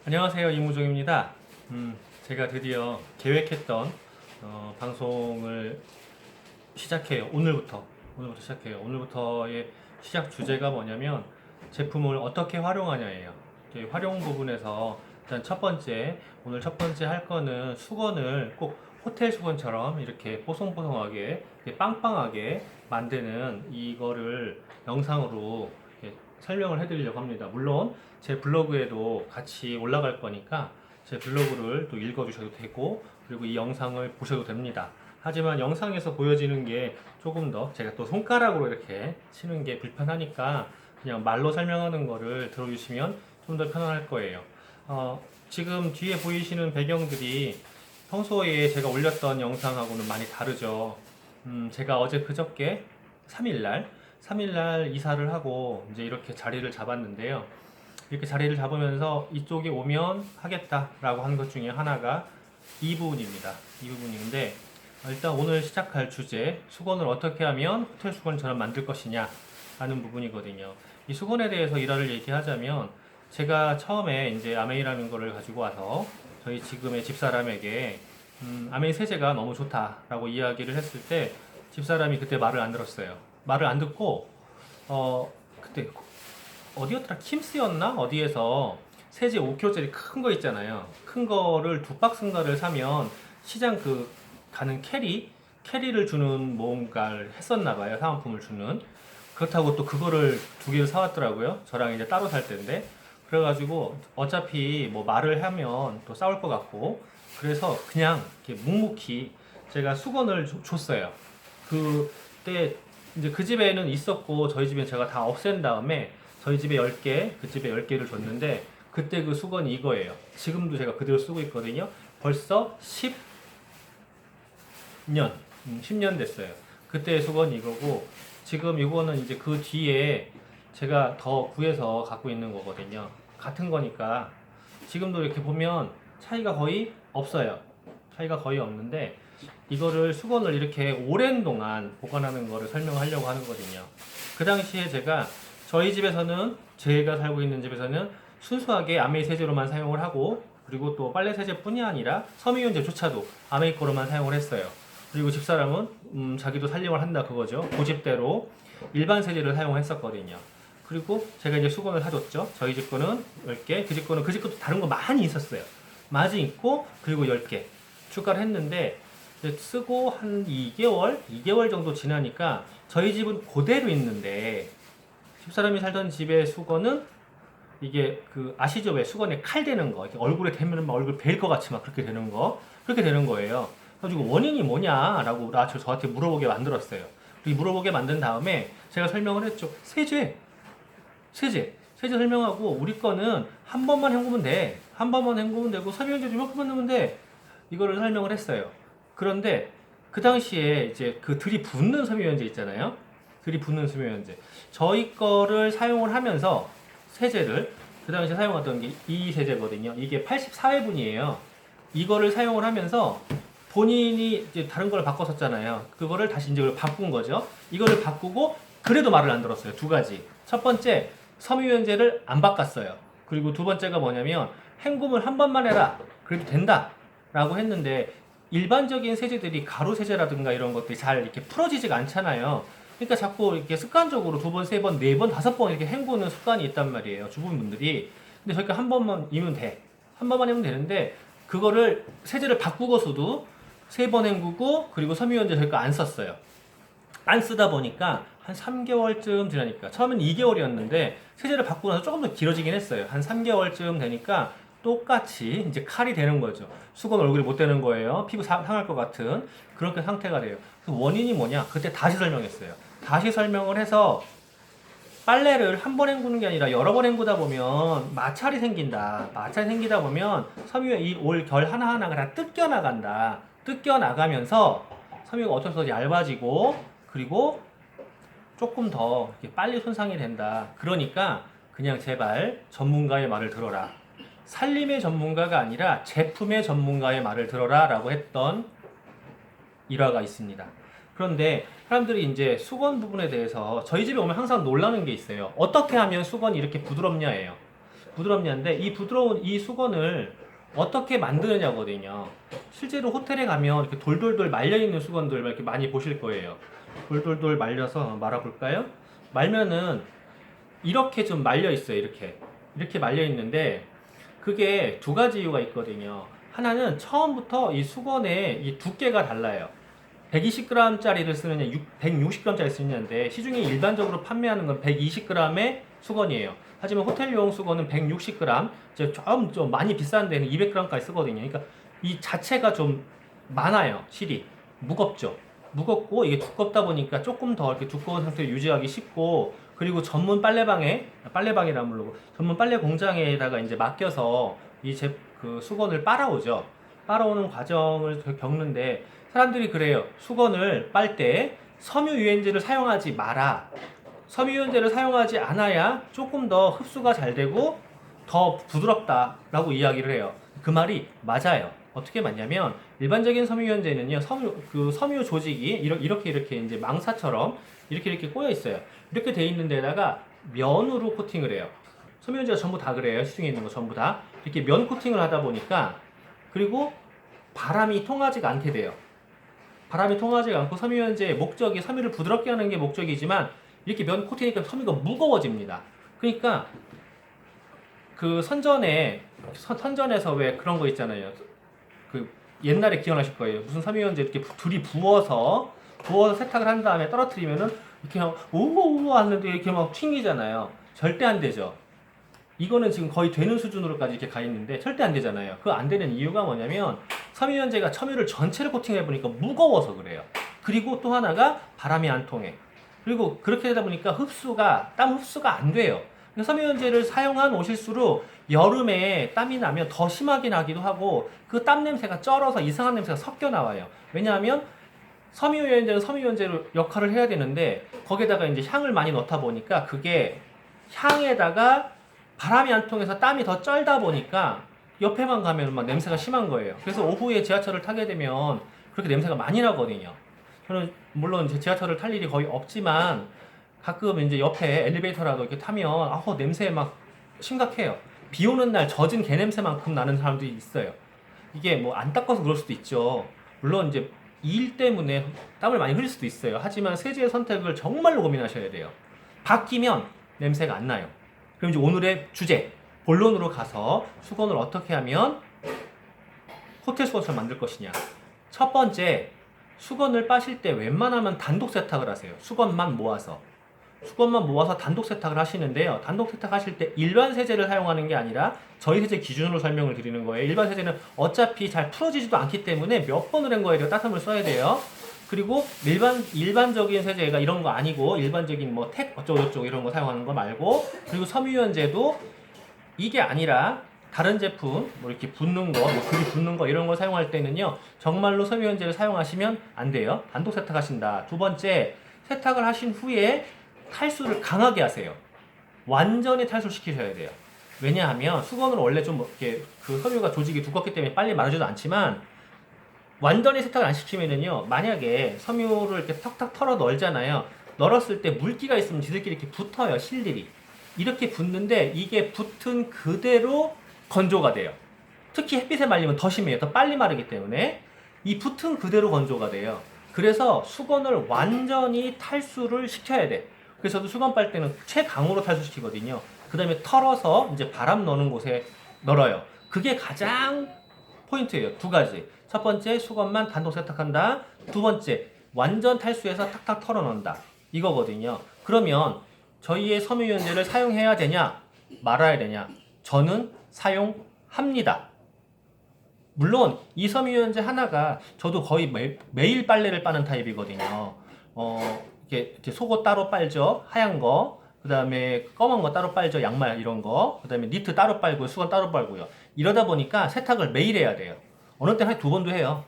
안녕하세요, 이무종입니다. 제가 드디어 계획했던 방송을 시작해요. 오늘부터 시작해요. 오늘부터의 시작 주제가 뭐냐면 제품을 어떻게 활용하냐예요. 이제 활용 부분에서 일단 오늘 첫 번째 할 거는 수건을 꼭 호텔 수건처럼 이렇게 뽀송뽀송하게 이렇게 빵빵하게 만드는 이거를 영상으로 이렇게 설명을 해드리려고 합니다. 물론 제 블로그에도 같이 올라갈 거니까 제 블로그를 또 읽어주셔도 되고, 그리고 이 영상을 보셔도 됩니다. 하지만 영상에서 보여지는 게 조금 더 제가 또 손가락으로 이렇게 치는 게 불편하니까 그냥 말로 설명하는 거를 들어주시면 좀 더 편안할 거예요. 지금 뒤에 보이시는 배경들이 평소에 제가 올렸던 영상하고는 많이 다르죠. 제가 어제 그저께 3일날 이사를 하고 이제 이렇게 자리를 잡았는데요. 이렇게 자리를 잡으면서 이쪽에 오면 하겠다라고 한 것 중에 하나가 이 부분입니다. 이 부분인데, 일단 오늘 시작할 주제, 수건을 어떻게 하면 호텔 수건처럼 만들 것이냐 하는 부분이거든요. 이 수건에 대해서 일화를 얘기하자면, 제가 처음에 이제 아메이라는 거를 가지고 와서 저희 지금의 집사람에게 아메이 세제가 너무 좋다라고 이야기를 했을 때 집사람이 그때 말을 안 들었어요. 말을 안 듣고 그때 어디였더라? 킴스였나? 어디에서 세제 5kg짜리 큰 거 있잖아요. 큰 거를 두 박스인가를 사면 시장 가는 캐리를 주는 뭔가를 했었나 봐요. 사은품을 주는. 그렇다고 또 그거를 두 개를 사왔더라고요. 저랑 이제 따로 살 때인데. 그래가지고 어차피 뭐 말을 하면 또 싸울 것 같고, 그래서 그냥 이렇게 묵묵히 제가 수건을 줬어요. 그때 이제 그 집에는 있었고 저희 집엔 제가 다 없앤 다음에 저희 집에 10개, 그 집에 10개를 줬는데, 그때 그 수건이 이거예요. 지금도 제가 그대로 쓰고 있거든요. 벌써 10년 됐어요. 그때 수건이 이거고, 지금 이거는 이제 그 뒤에 제가 더 구해서 갖고 있는 거거든요. 같은 거니까 지금도 이렇게 보면 차이가 거의 없어요. 차이가 거의 없는데, 이거를 수건을 이렇게 오랜 동안 보관하는 거를 설명하려고 하는 거거든요. 그 당시에 저희 집에서는, 제가 살고 있는 집에서는 순수하게 아메이 세제로만 사용을 하고, 그리고 또 빨래 세제뿐이 아니라 섬유유연제조차도 아메이 거로만 사용을 했어요. 그리고 집사람은 자기도 살림을 한다 그거죠. 고집대로 일반 세제를 사용했었거든요. 그리고 제가 이제 수건을 사줬죠. 저희 집 거는 10개, 그 집 것도 다른 거 많이 있었어요. 많이 있고, 그리고 10개 추가를 했는데, 쓰고 한 2개월 정도 지나니까 저희 집은 그대로 있는데, 집사람이 살던 집의 수건은 이게 아시죠? 왜 수건에 칼 대는 거, 이렇게 얼굴에 대면 막 얼굴 베일 것 같이 막 그렇게 되는 거, 그렇게 되는 거예요. 그래가지고 원인이 뭐냐라고 저한테 물어보게 만들었어요. 그리고 물어보게 만든 다음에 제가 설명을 했죠. 세제 설명하고, 우리 거는 한 번만 헹구면 돼. 한 번만 헹구면 되고 섬유유연제 이만큼만 넣으면 돼. 이거를 설명을 했어요. 그런데 그 당시에 이제 들이붓는 섬유유연제 있잖아요. 들이붓는 섬유유연제. 저희 거를 사용을 하면서 세제를 그 당시에 사용하던 게 이 세제거든요. 이게 84회분이에요. 이거를 사용을 하면서 본인이 이제 다른 걸 바꿨었잖아요. 그거를 다시 이제 바꾼 거죠. 이거를 바꾸고 그래도 말을 안 들었어요. 두 가지. 첫 번째, 섬유유연제를 안 바꿨어요. 그리고 두 번째가 뭐냐면, 헹굼을 한 번만 해라. 그래도 된다. 라고 했는데, 일반적인 세제들이 가루 세제라든가 이런 것들이 잘 이렇게 풀어지지가 않잖아요. 그러니까 자꾸 이렇게 습관적으로 두 번, 세 번, 네 번, 다섯 번 이렇게 헹구는 습관이 있단 말이에요. 주부분들이. 근데 저희가 한 번만 이면 돼. 한 번만 하면 되는데, 그거를 세제를 바꾸고서도 세 번 헹구고, 그리고 섬유유연제 저희가 안 썼어요. 안 쓰다 보니까 한 3개월쯤 지나니까, 처음엔 2개월이었는데 세제를 바꾸고 나서 조금 더 길어지긴 했어요. 한 3개월쯤 되니까 똑같이 이제 칼이 되는 거죠. 수건 얼굴이 못 되는 거예요. 피부 상할 것 같은 그렇게 상태가 돼요. 그 원인이 뭐냐? 그때 다시 설명했어요. 다시 설명을 해서, 빨래를 한 번 헹구는 게 아니라 여러 번 헹구다 보면 마찰이 생긴다. 마찰이 생기다 보면 섬유의 이 올 결 하나하나가 다 뜯겨 나간다. 뜯겨 나가면서 섬유가 어쩔 수 없이 얇아지고, 그리고 조금 더 빨리 손상이 된다. 그러니까 그냥 제발 전문가의 말을 들어라. 살림의 전문가가 아니라 제품의 전문가의 말을 들어라 라고 했던 일화가 있습니다. 그런데 사람들이 이제 수건 부분에 대해서 저희 집에 오면 항상 놀라는 게 있어요. 어떻게 하면 수건이 이렇게 부드럽냐예요. 부드럽냐인데 이 부드러운 이 수건을 어떻게 만드느냐거든요. 실제로 호텔에 가면 이렇게 돌돌돌 말려있는 수건들 이렇게 많이 보실 거예요. 돌돌돌 말려서 말아볼까요? 말면은 이렇게 좀 말려 있어요. 이렇게 말려 있는데 그게 두 가지 이유가 있거든요. 하나는 처음부터 이 수건의 이 두께가 달라요. 120g짜리를 쓰느냐, 160g짜리 쓰느냐인데 시중에 일반적으로 판매하는 건 120g의 수건이에요. 하지만 호텔용 수건은 160g, 이제 좀 많이 비싼 데는 200g까지 쓰거든요. 그러니까 이 자체가 좀 많아요. 실이 무겁죠. 무겁고 이게 두껍다 보니까 조금 더 이렇게 두꺼운 상태를 유지하기 쉽고, 그리고 전문 빨래방이라 부르고 전문 빨래 공장에다가 이제 맡겨서 그 수건을 빨아오죠. 빨아오는 과정을 겪는데 사람들이 그래요. 수건을 빨 때 섬유유연제를 사용하지 마라. 섬유유연제를 사용하지 않아야 조금 더 흡수가 잘 되고 더 부드럽다라고 이야기를 해요. 그 말이 맞아요. 어떻게 맞냐면 일반적인 섬유유연제는요, 섬유 조직이 이렇게 이제 망사처럼 이렇게 꼬여 있어요. 이렇게 돼 있는 데다가 면으로 코팅을 해요. 섬유유연제가 전부 다 그래요. 시중에 있는 거 전부 다 이렇게 면 코팅을 하다 보니까, 그리고 바람이 통하지가 않게 돼요. 바람이 통하지 않고 섬유유연제의 목적이 섬유를 부드럽게 하는 게 목적이지만 이렇게 면 코팅이니까 섬유가 무거워집니다. 그러니까 그 선전에서 왜 그런 거 있잖아요. 그 옛날에 기억나실 거예요. 무슨 섬유유연제 이렇게 둘이 부어서 세탁을 한 다음에 떨어뜨리면은 이렇게 막 오오오 하는데 이렇게 막 튕기잖아요. 절대 안 되죠. 이거는 지금 거의 되는 수준으로까지 이렇게 가 있는데 절대 안 되잖아요. 그 안 되는 이유가 뭐냐면 섬유유연제가 섬유를 전체를 코팅해 보니까 무거워서 그래요. 그리고 또 하나가 바람이 안 통해. 그리고 그렇게 되다 보니까 땀 흡수가 안 돼요. 섬유유연제를 사용한 옷일수록 여름에 땀이 나면 더 심하게 나기도 하고 그 땀 냄새가 쩔어서 이상한 냄새가 섞여 나와요. 왜냐하면 섬유유연제는 섬유유연제로 역할을 해야 되는데 거기에다가 이제 향을 많이 넣다 보니까 그게 향에다가 바람이 안 통해서 땀이 더 쩔다 보니까 옆에만 가면 막 냄새가 심한 거예요. 그래서 오후에 지하철을 타게 되면 그렇게 냄새가 많이 나거든요. 저는 물론 제 지하철을 탈 일이 거의 없지만 가끔 이제 옆에 엘리베이터라도 이렇게 타면 냄새 막 심각해요. 비 오는 날 젖은 개 냄새만큼 나는 사람들이 있어요. 이게 뭐 안 닦아서 그럴 수도 있죠. 물론 이제 일 때문에 땀을 많이 흘릴 수도 있어요. 하지만 세제의 선택을 정말로 고민하셔야 돼요. 바뀌면 냄새가 안 나요. 그럼 이제 오늘의 주제, 본론으로 가서 수건을 어떻게 하면 호텔 수건처럼 만들 것이냐. 첫 번째, 수건을 빠실 때 웬만하면 단독 세탁을 하세요. 수건만 모아서 단독 세탁을 하시는데요. 단독 세탁하실 때 일반 세제를 사용하는 게 아니라 저희 세제 기준으로 설명을 드리는 거예요. 일반 세제는 어차피 잘 풀어지지도 않기 때문에 몇 번을 헹궈야 따뜻한 물 써야 돼요. 그리고 일반적인 세제가 이런 거 아니고 일반적인 뭐 택 어쩌고저쩌고 이런 거 사용하는 거 말고, 그리고 섬유유연제도 이게 아니라 다른 제품 뭐 이렇게 붓는 거, 뭐 글이 붓는 거 이런 거 사용할 때는요, 정말로 섬유유연제를 사용하시면 안 돼요. 단독 세탁하신다. 두 번째, 세탁을 하신 후에 탈수를 강하게 하세요. 완전히 탈수시키셔야 돼요. 왜냐하면 수건은 원래 좀 이렇게 그 섬유가 조직이 두껍기 때문에 빨리 마르지도 않지만 완전히 세탁을 안 시키면은요, 만약에 섬유를 이렇게 탁탁 털어 널잖아요. 널었을 때 물기가 있으면 지들끼리 이렇게 붙어요, 실들이. 이렇게 붙는데 이게 붙은 그대로 건조가 돼요. 특히 햇빛에 말리면 더 심해요. 더 빨리 마르기 때문에 이 붙은 그대로 건조가 돼요. 그래서 수건을 완전히 탈수를 시켜야 돼. 그래서 저도 수건 빨 때는 최강으로 탈수시키거든요. 그 다음에 털어서 이제 바람 넣는 곳에 널어요. 그게 가장 포인트예요. 두 가지. 첫 번째, 수건만 단독 세탁한다. 두 번째, 완전 탈수해서 탁탁 털어 넣는다. 이거거든요. 그러면 저희의 섬유유연제를 사용해야 되냐 말아야 되냐? 저는 사용합니다. 물론 이 섬유유연제 하나가 저도 거의 매일 빨래를 빠는 타입이거든요. 이렇게 속옷 따로 빨죠. 하얀 거. 그 다음에 검은 거 따로 빨죠. 양말 이런 거. 그 다음에 니트 따로 빨고요. 수건 따로 빨고요. 이러다 보니까 세탁을 매일 해야 돼요. 어느 때 한 두 번도 해요.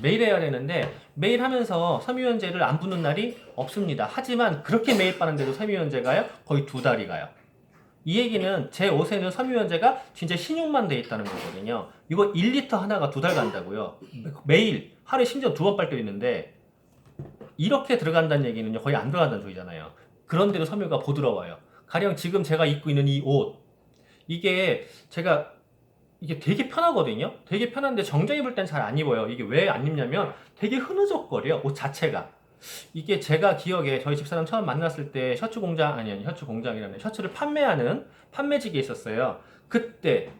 매일 해야 되는데 매일 하면서 섬유유연제를 안 붓는 날이 없습니다. 하지만 그렇게 매일 빠는데도 섬유유연제가요? 거의 두 달이 가요. 이 얘기는 제 옷에는 섬유유연제가 진짜 신용만 돼 있다는 거거든요. 이거 1리터 하나가 두 달 간다고요. 매일 하루에 심지어 두 번 빨 때도 있는데 이렇게 들어간다는 얘기는요, 거의 안 들어간다는 소리잖아요. 그런데도 섬유가 부드러워요. 가령 지금 제가 입고 있는 이 옷, 이게 제가 이게 되게 편하거든요. 되게 편한데 정장 입을 땐 잘 안 입어요. 이게 왜 안 입냐면 되게 흐느적거려요. 옷 자체가. 이게 제가 기억에 저희 집사람 처음 만났을 때 셔츠 공장 아니 셔츠 공장이라는 셔츠를 판매하는 판매직이 있었어요. 그때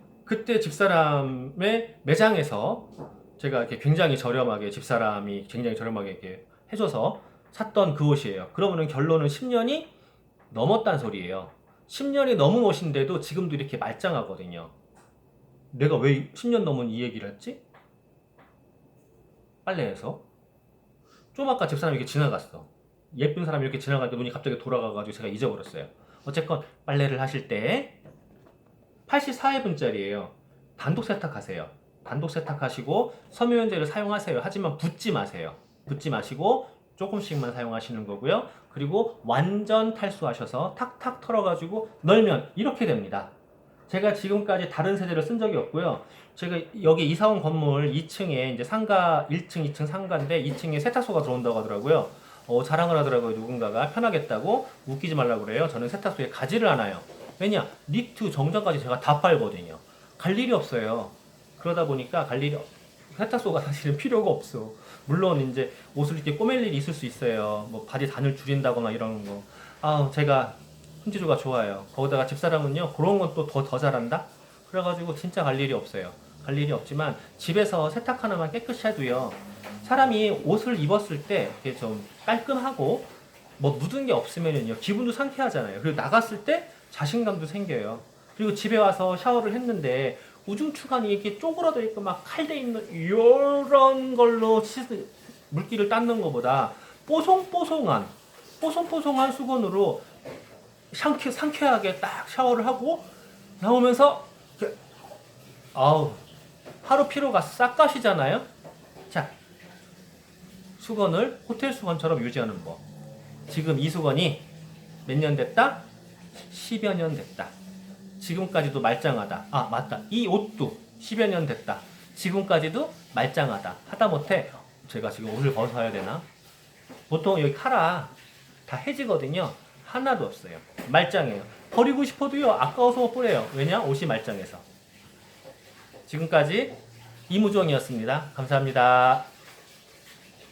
집사람의 매장에서 제가 이렇게 굉장히 저렴하게 집사람이 굉장히 저렴하게 이렇게 해줘서 샀던 그 옷이에요. 그러면은 결론은 10년이 넘었단 소리예요. 10년이 넘은 옷인데도 지금도 이렇게 말짱하거든요. 내가 왜 10년 넘은 이 얘기를 했지? 빨래해서 좀 아까 집사람이 이렇게 지나갔어. 예쁜 사람이 이렇게 지나가는데 눈이 갑자기 돌아가가지고 제가 잊어버렸어요. 어쨌건 빨래를 하실 때 84회분짜리예요. 단독 세탁하세요. 단독 세탁하시고 섬유유연제를 사용하세요. 하지만 붓지 마세요. 붓지 마시고 조금씩만 사용하시는 거고요. 그리고 완전 탈수하셔서 탁탁 털어가지고 널면 이렇게 됩니다. 제가 지금까지 다른 세제를 쓴 적이 없고요. 제가 여기 이사 온 건물 2층에 이제 상가 1층, 2층 상가인데 2층에 세탁소가 들어온다고 하더라고요. 자랑을 하더라고요. 누군가가 편하겠다고 웃기지 말라고 그래요. 저는 세탁소에 가지를 않아요. 왜냐? 니트 정장까지 제가 다 빨거든요. 갈 일이 없어요. 그러다 보니까 세탁소가 사실은 필요가 없어. 물론 이제 옷을 이렇게 꼬맬 일이 있을 수 있어요. 뭐 바지 단을 줄인다거나 이런 거. 제가 손재주가 좋아요. 거기다가 집사람은요, 그런 건 또 더 잘한다? 그래가지고 진짜 갈 일이 없어요. 갈 일이 없지만 집에서 세탁 하나만 깨끗이 해도요, 사람이 옷을 입었을 때 이렇게 좀 깔끔하고 뭐 묻은 게 없으면요, 기분도 상쾌하잖아요. 그리고 나갔을 때 자신감도 생겨요. 그리고 집에 와서 샤워를 했는데 우중충하니 이렇게 쪼그라져 있고 막 칼대 있는 이런 걸로 물기를 닦는 것보다 뽀송뽀송한 수건으로 상쾌하게 딱 샤워를 하고 나오면서 하루 피로가 싹 가시잖아요. 자, 수건을 호텔 수건처럼 유지하는 법. 지금 이 수건이 몇 년 됐다? 10여 년 됐다. 지금까지도 말짱하다. 맞다. 이 옷도 10여 년 됐다. 지금까지도 말짱하다. 하다못해 제가 지금 옷을 벗어야 되나? 보통 여기 카라 다 해지거든요. 하나도 없어요. 말짱해요. 버리고 싶어도요, 아까워서 못 버려요. 왜냐? 옷이 말짱해서. 지금까지 이무종이었습니다. 감사합니다.